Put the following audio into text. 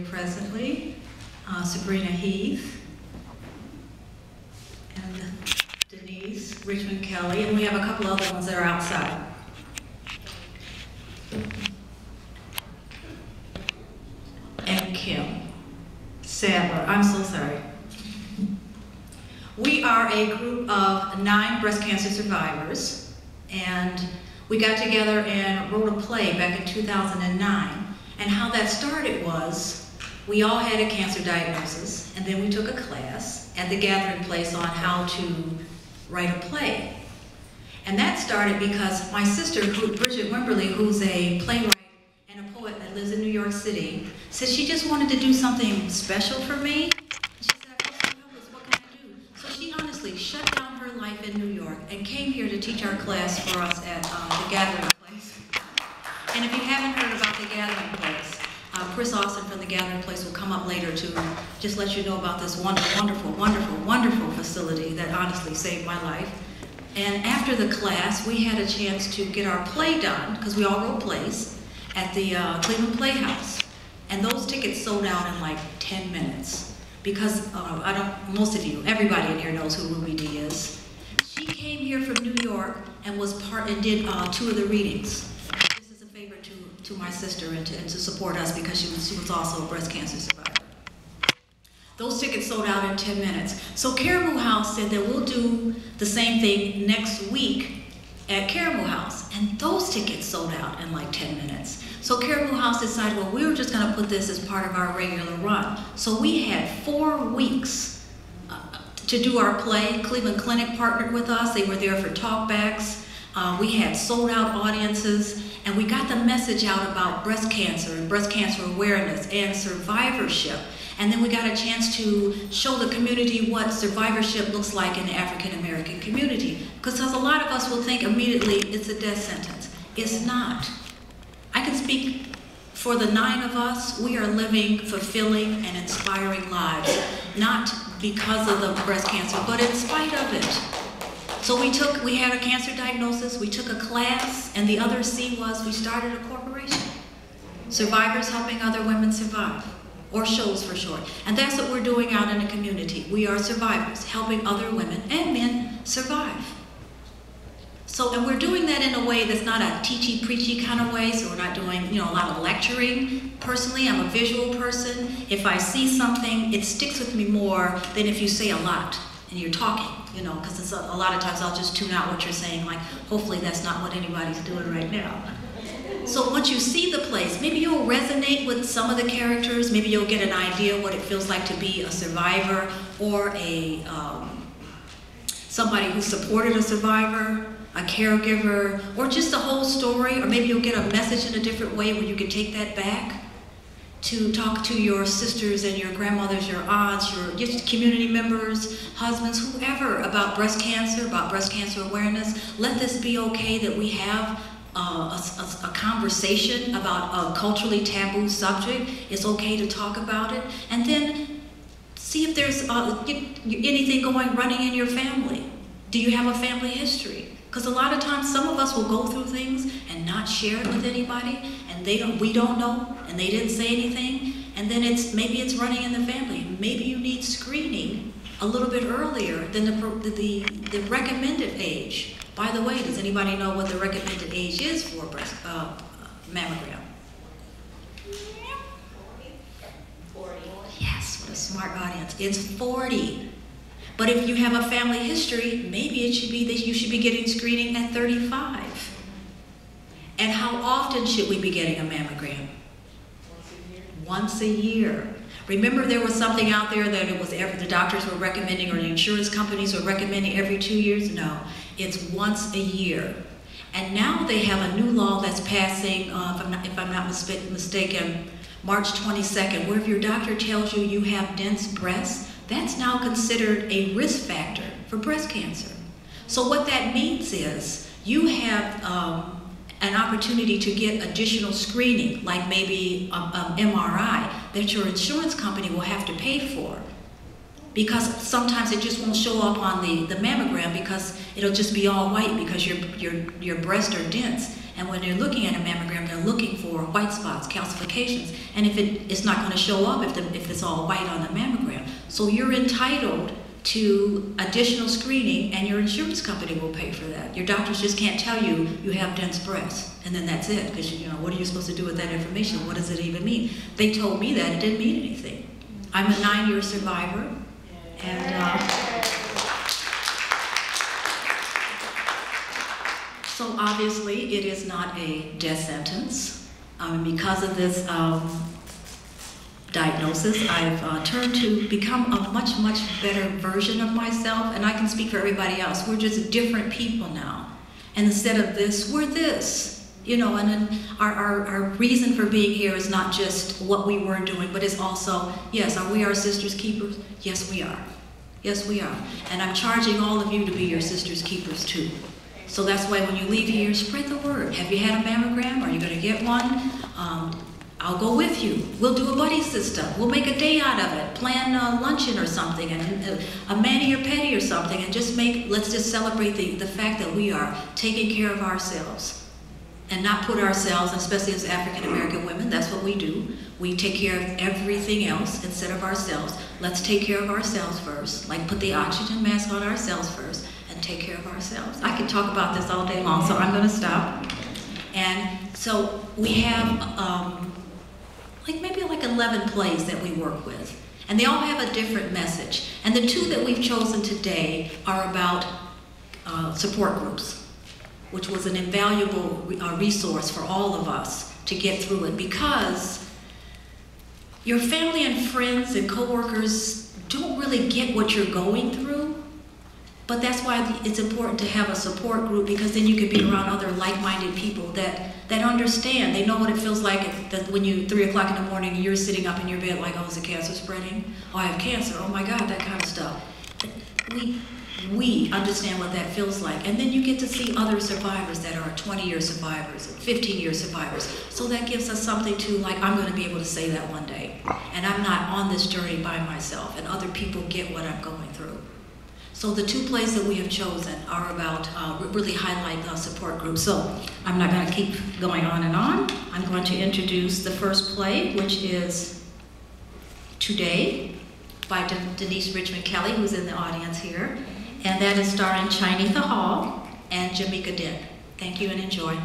presently, Sabrina Heath, and Denise Richmond Kelly, and we have a couple other ones that are outside. And Kim Sadler. I'm so sorry. We are a group of 9 breast cancer survivors, and we got together and wrote a play back in 2009. And how that started was, we all had a cancer diagnosis, and then we took a class at the Gathering Place on how to write a play. And that started because my sister, Bridget Wimberly, who's a playwright and a poet that lives in New York City, said she just wanted to do something special for me. And she said, what can I do? So she honestly shut down her life in New York and came here to teach our class for us at the Gathering Place. And if you haven't heard about the Gathering Place, Chris Austin from the Gathering Place will come up later to just let you know about this wonderful, wonderful, wonderful facility that honestly saved my life. And after the class, we had a chance to get our play done, because we all wrote plays, at the Cleveland Playhouse. And those tickets sold out in like 10 minutes. Because most of you, everybody in here knows who Ruby Dee is. She came here from New York and did 2 of the readings. This is a favor to my sister and to support us, because she was also a breast cancer survivor. Those tickets sold out in 10 minutes. So Caribou House said that we'll do the same thing next week at Caribou House, and those tickets sold out in like 10 minutes. So Caribou House decided, well, we were just gonna put this as part of our regular run. So we had 4 weeks to do our play. Cleveland Clinic partnered with us. They were there for talkbacks. We had sold out audiences, and we got the message out about breast cancer and breast cancer awareness and survivorship. And then we got a chance to show the community what survivorship looks like in the African American community. Because a lot of us will think immediately it's a death sentence. It's not. I can speak for the 9 of us. We are living fulfilling and inspiring lives, not because of the breast cancer, but in spite of it. So we had a cancer diagnosis, we took a class, and the other C was we started a corporation. Survivors Helping Other Women Survive, or SHOWS for short. And that's what we're doing out in the community. We are survivors, helping other women and men survive. So, and we're doing that in a way that's not a teachy preachy kind of way, so we're not doing, a lot of lecturing. Personally, I'm a visual person. If I see something, it sticks with me more than if you say a lot and you're talking, because it's a lot of times I'll just tune out what you're saying, like, hopefully that's not what anybody's doing right now. So once you see the place, maybe you'll resonate with some of the characters, maybe you'll get an idea what it feels like to be a survivor or somebody who supported a survivor, a caregiver, or just the whole story, or maybe you'll get a message in a different way where you can take that back to talk to your sisters and your grandmothers, your aunts, your community members, husbands, whoever, about breast cancer awareness. Let this be okay that we have a conversation about a culturally taboo subject. It's okay to talk about it. And then see if there's anything running in your family. Do you have a family history? Because a lot of times some of us will go through things and not share it with anybody, and we don't know, and they didn't say anything, and then maybe it's running in the family. Maybe you need screening a little bit earlier than the recommended age. By the way, does anybody know what the recommended age is for breast mammogram? 40. Yes, what a smart audience. It's 40. But if you have a family history, maybe it should be that you should be getting screening at 35. And how often should we be getting a mammogram? Once a year. Remember, there was something out there that the doctors were recommending, or the insurance companies were recommending every 2 years? No, it's once a year. And now they have a new law that's passing, if I'm not mistaken, March 22nd, where if your doctor tells you you have dense breasts, that's now considered a risk factor for breast cancer. So what that means is you have an opportunity to get additional screening, like maybe MRI, that your insurance company will have to pay for. Because sometimes it just won't show up on the mammogram because it'll just be all white because your breasts are dense. And when they're looking at a mammogram, they're looking for white spots, calcifications, and if it's not going to show up if it's all white on the mammogram. So you're entitled to additional screening, and your insurance company will pay for that. Your doctors just can't tell you you have dense breasts, and then that's it, because you know, what are you supposed to do with that information? What does it even mean? They told me that it didn't mean anything. I'm a 9-year survivor, and so obviously it is not a death sentence. Because of this diagnosis, I've turned to become a much, much better version of myself, and I can speak for everybody else. We're just different people now. And instead of this, we're this. You know, and then our reason for being here is not just what we were doing, but it's also, yes, are we our sister's keepers? Yes, we are. Yes, we are. And I'm charging all of you to be your sister's keepers too. So that's why when you leave here, spread the word. Have you had a mammogram? Are you going to get one? I'll go with you. We'll do a buddy system. We'll make a day out of it. Plan a luncheon or something, and a mani or pedi or something, and let's just celebrate the fact that we are taking care of ourselves and not put ourselves, especially as African American women, that's what we do. We take care of everything else instead of ourselves. Let's take care of ourselves first, like put the oxygen mask on ourselves first and take care of ourselves. I could talk about this all day long, so I'm going to stop. And so we have maybe 11 plays that we work with. And they all have a different message. And the 2 that we've chosen today are about support groups, which was an invaluable resource for all of us to get through it, because your family and friends and coworkers don't really get what you're going through. But that's why it's important to have a support group, because then you can be around other like-minded people that understand. They know what it feels like that when you 3 o'clock in the morning, you're sitting up in your bed like, oh, is the cancer spreading? Oh, I have cancer. Oh my God, that kind of stuff. We understand what that feels like. And then you get to see other survivors that are 20-year survivors, 15-year survivors. So that gives us something to, like, I'm going to be able to say that one day. And I'm not on this journey by myself, and other people get what I'm going through. So the 2 plays that we have chosen are about, really highlight the support group. So I'm not going to keep going on and on. I'm going to introduce the first play, which is Today by Denise Richmond Kelly, who's in the audience here. And that is starring Chinitha Hall and Jamaica Dent. Thank you and enjoy.